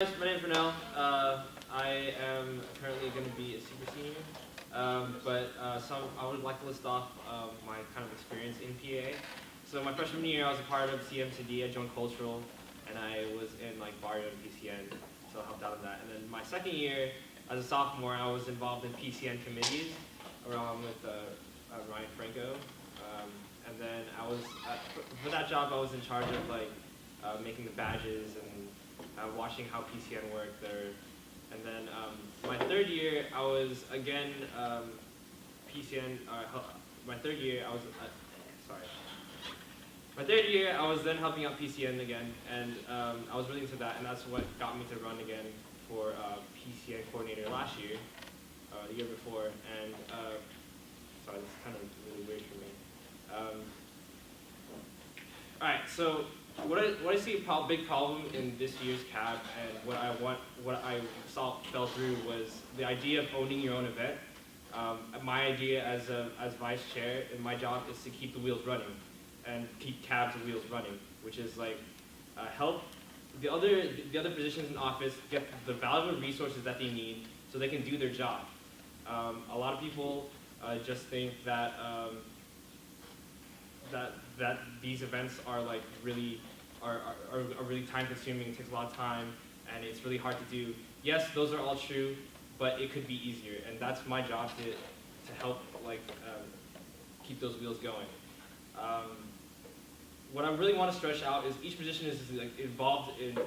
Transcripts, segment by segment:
Guys, my name is Ronnel. I am currently going to be a super senior, I would like to list off my kind of experience in PAA. So my freshman year, I was a part of CM2D. I joined cultural, and I was in like barrio and PCN, so I helped out in that. And then my second year, as a sophomore, I was involved in PCN committees, along with Ryan Franco. And then for that job, I was in charge of like making the badges and watching how PCN worked there. And then my third year, I was again PCN. My third year, I was My third year, I was then helping out PCN again, and I was really into that, and that's what got me to run again for PCN coordinator last year, the year before. And sorry, this is kind of really weird for me. All right, so. What I see a big problem in this year's CAB, and what I fell through was the idea of owning your own event. My idea as vice chair, and my job is to keep the wheels running, and keep CAB's wheels running, which is like help the other positions in office get the valuable resources that they need so they can do their job. A lot of people just think that. That these events are like really time consuming, it takes a lot of time, and it's really hard to do. Yes, those are all true, but it could be easier, and that's my job to help like keep those wheels going. What I really want to stretch out is each position is like involved in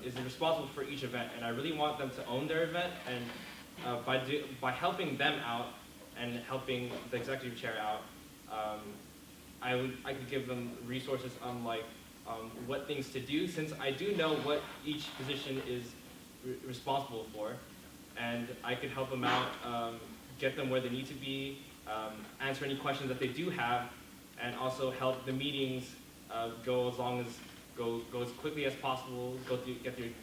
is responsible for each event, and I really want them to own their event, and by helping them out and helping the executive chair out. I could give them resources on like what things to do, since I do know what each position is responsible for, and I could help them out, get them where they need to be, answer any questions that they do have, and also help the meetings go as quickly as possible, get through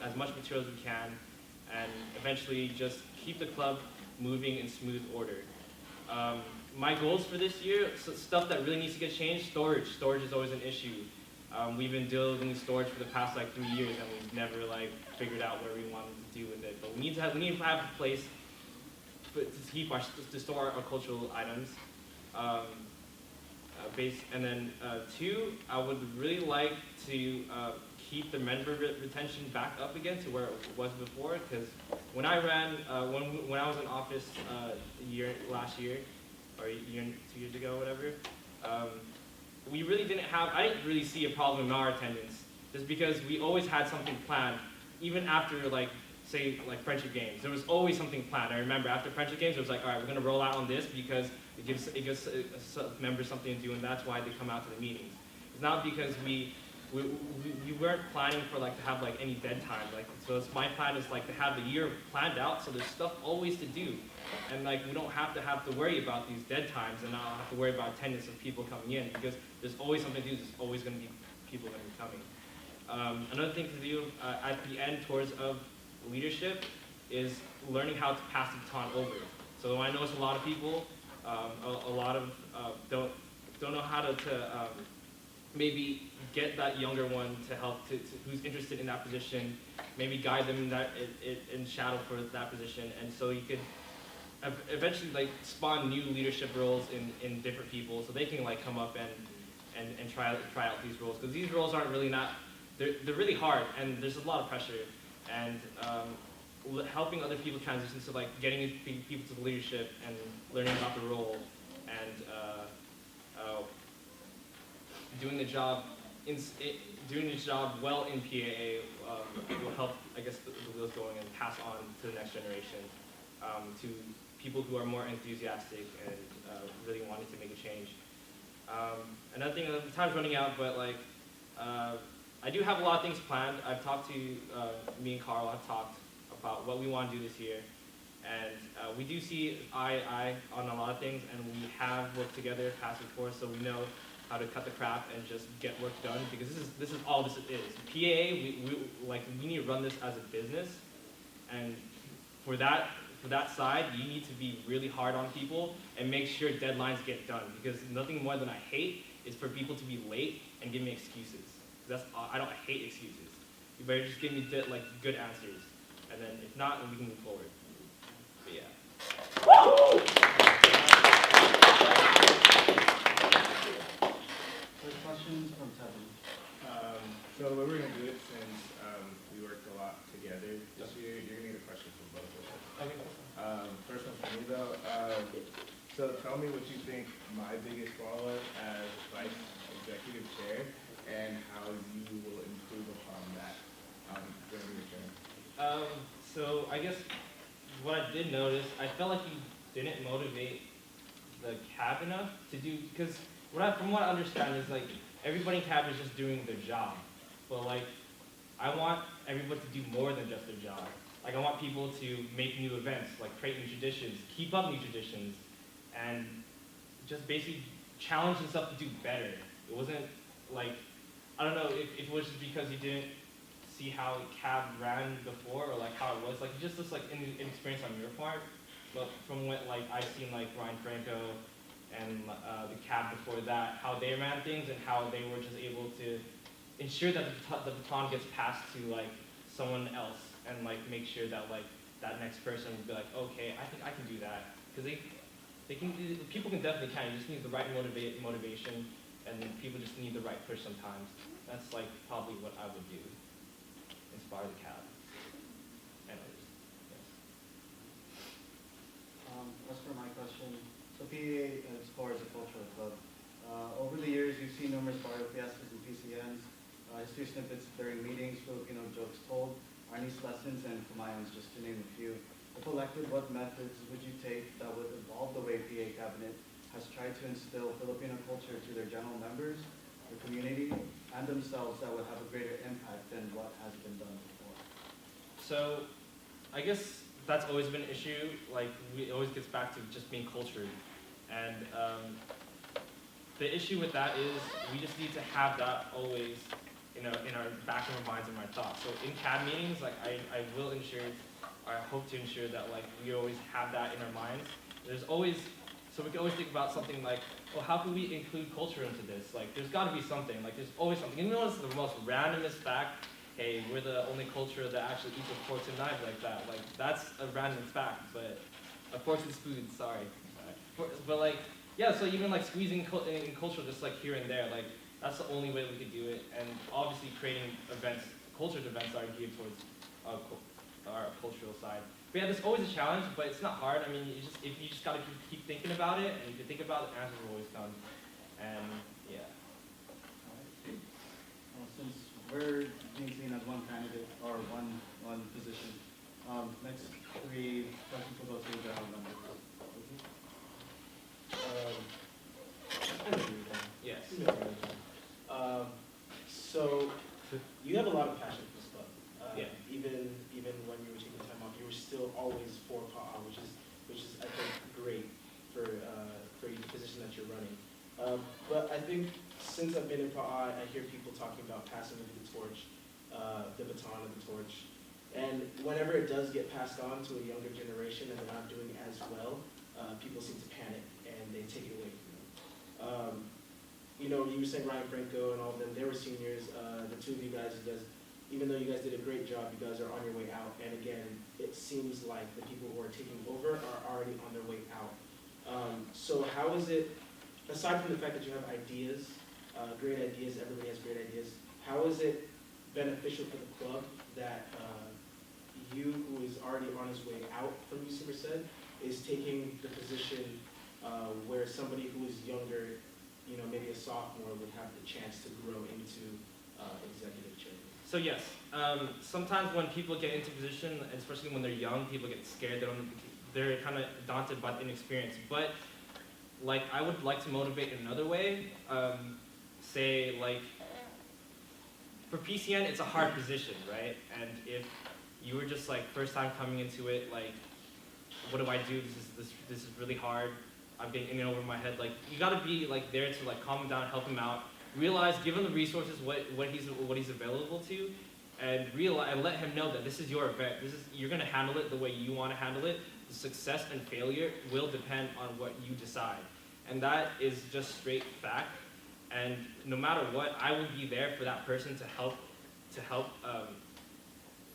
as much material as we can, and eventually just keep the club moving in smooth order. My goals for this year, stuff that really needs to get changed, storage. Storage is always an issue. We've been building storage for the past like 3 years, and we've never like figured out what we wanted to do with it. But we need to have a place to store our cultural items. And then 2, I would really like to keep the member retention back up again to where it was before. Because when I ran, when I was in office last year. Or 2 years ago, whatever, we really I didn't really see a problem in our attendance, just because we always had something planned, even after like, say, like friendship games. There was always something planned. I remember after friendship games, it was like, all right, we're gonna roll out on this because it gives members something to do, and that's why they come out to the meetings. It's not because we weren't planning for like to have like any dead time. Like, so my plan is like to have the year planned out, so there's stuff always to do, and like we don't have to worry about these dead times, and not have to worry about attendance of people coming in, because there's always something to do. There's always going to be people going to be coming. Another thing to do at the end towards of leadership is learning how to pass the baton over. So I notice a lot of people, a lot of don't know how to maybe get that younger one to help who's interested in that position, maybe guide them in shadow for that position, and so you could eventually like spawn new leadership roles in different people, so they can like come up and try out these roles, because these roles aren't really they're really hard, and there's a lot of pressure, and helping other people transition to like getting people to the leadership and learning about the role, and doing the job well in PAA will help, I guess, the wheels going and pass on to the next generation, to people who are more enthusiastic and really wanting to make a change. Another thing, the time's running out, but like I do have a lot of things planned. I've talked to me and Carl have talked about what we want to do this year, and we do see eye on a lot of things, and we have worked together past and forth, so we know how to cut the crap and just get work done, because this is all this is. PAA, we need to run this as a business, and for that side, you need to be really hard on people and make sure deadlines get done, because nothing more than I hate is for people to be late and give me excuses. I hate excuses. you better just give me like good answers, and then if not, then we can move forward. But yeah. First questions from Tevin. So what we're going to do it since we worked a lot together this year, you're going to get a question from both of us. Okay. First one for me though. So tell me what you think my biggest flaw was as vice executive chair and how you will improve upon that during your term. So I guess what I did notice, I felt like you didn't motivate the cab enough to do, because from what I understand is like everybody in cab is just doing their job, but like I want everybody to do more than just their job. Like I want people to make new events, like create new traditions, keep up new traditions, and just basically challenge themselves to do better. It wasn't like, I don't know if it was just because you didn't see how cab ran before or like how it was, like it just looks like inexperience on your part. But from what like I've seen like Ryan Franco and the cab before that, how they ran things and how they were just able to ensure that the baton gets passed to like someone else and like make sure that like that next person will be like, okay, I think I can do that, because people can definitely you just need the right motivation, and people just need the right push sometimes. That's like probably what I would do. Inspire the cab. And others. Yes. As for my question, so PAA at its core is a cultural club. Over the years, you've seen numerous barrio fiestas and PCNs, history snippets during meetings, Filipino jokes told, Arnis lessons, and Kumayans, just to name a few. If elected, what methods would you take that would evolve the way PA cabinet has tried to instill Filipino culture to their general members, the community, and themselves that would have a greater impact than what has been done before? So, I guess that's always been an issue. Like, it always gets back to just being cultured. And the issue with that is we just need to have that always, in our back of our minds and our thoughts. So in CAB meetings, like I will ensure, or I hope to ensure that like we always have that in our minds. There's always, so we can always think about something like, well, how can we include culture into this? Like, there's got to be something. Like, there's always something. Even though it's the most randomest fact, hey, we're the only culture that actually eats with forks and knives like that. Like, that's a random fact, but forks is food. Sorry, but like, yeah. So even like squeezing in culture, just like here and there, like that's the only way we could do it. And obviously, creating events, cultured events, are geared towards our cultural side. But yeah, there's always a challenge, but it's not hard. I mean, you just gotta keep thinking about it, and if you think about it, answers will always come. And yeah. All right. Well, since we're being seen as one candidate or one position, next three questions will go to the general member. Yes. So you have a lot of passion for this club. Yeah. Even when you were taking time off, you were still always for PAA, which is I think great for the position that you're running. But I think since I've been in PAA, I hear people talking about passing of the torch, the baton of the torch, and whenever it does get passed on to a younger generation and they're not doing as well, people seem to panic and they take it away from them. You were saying Ryan Franco and all of them, they were seniors. The two of you guys, even though you guys did a great job, you guys are on your way out. And again, it seems like the people who are taking over are already on their way out. So how is it, aside from the fact that you have ideas, great ideas, everybody has great ideas, how is it beneficial for the club that you, who is already on his way out from UC Merced, is taking the position where somebody who is younger, maybe a sophomore, would have the chance to grow into executive chair? So yes, sometimes when people get into position, especially when they're young, people get scared. They're kind of daunted by the inexperience. But like, I would like to motivate in another way. Say like, for PCN, it's a hard position, right? And if you were just like first time coming into it, like, what do I do? This is really hard. I'm getting in and over my head. Like, you gotta be like there to like calm him down, help him out, realize, give him the resources, what he's available to, and let him know that this is your event. You're gonna handle it the way you want to handle it. The success and failure will depend on what you decide, and that is just straight fact. And no matter what, I will be there for that person to help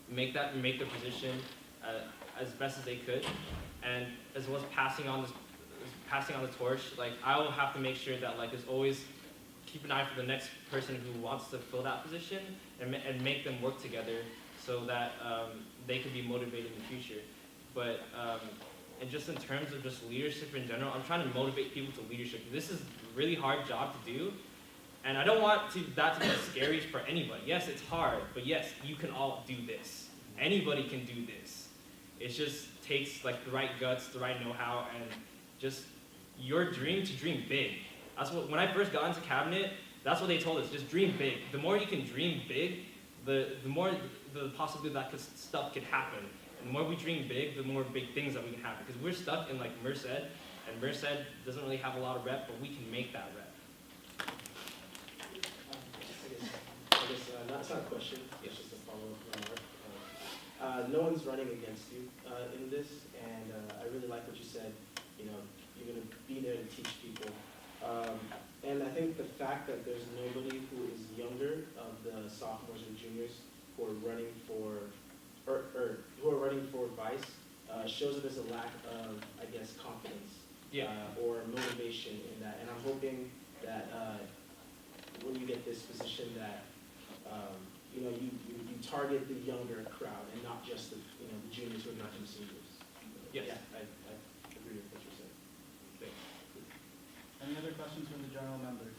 make the position as best as they could, and as well as passing on the torch. Like I will have to make sure that like there's always keep an eye for the next person who wants to fill that position, and make them work together so that they can be motivated in the future. But and just in terms of just leadership in general, I'm trying to motivate people to leadership. This is a really hard job to do, and I don't want that to be scary for anybody. Yes, it's hard, but yes, you can all do this. Anybody can do this. It just takes like the right guts, the right know-how, and just your dream to dream big. That's what, when I first got into cabinet, that's what they told us, just dream big. The more you can dream big, the more the possibility that stuff could happen. And the more we dream big, the more big things that we can have. Because we're stuck in like Merced, and Merced doesn't really have a lot of rep, but we can make that rep. I guess that's not a question, it's just a follow-up remark. No one's running against you in this, and I really like what you said. You know, you're going to be there to teach people. And I think the fact that there's nobody who is younger of the sophomores and juniors who are running for, or who are running for vice, shows that there's a lack of, I guess, confidence or motivation in that. And I'm hoping that when you get this position, that you know you target the younger crowd and not just the the juniors who are not just seniors. Yes. Yeah, I agree with what you're saying. Any other questions from the general members?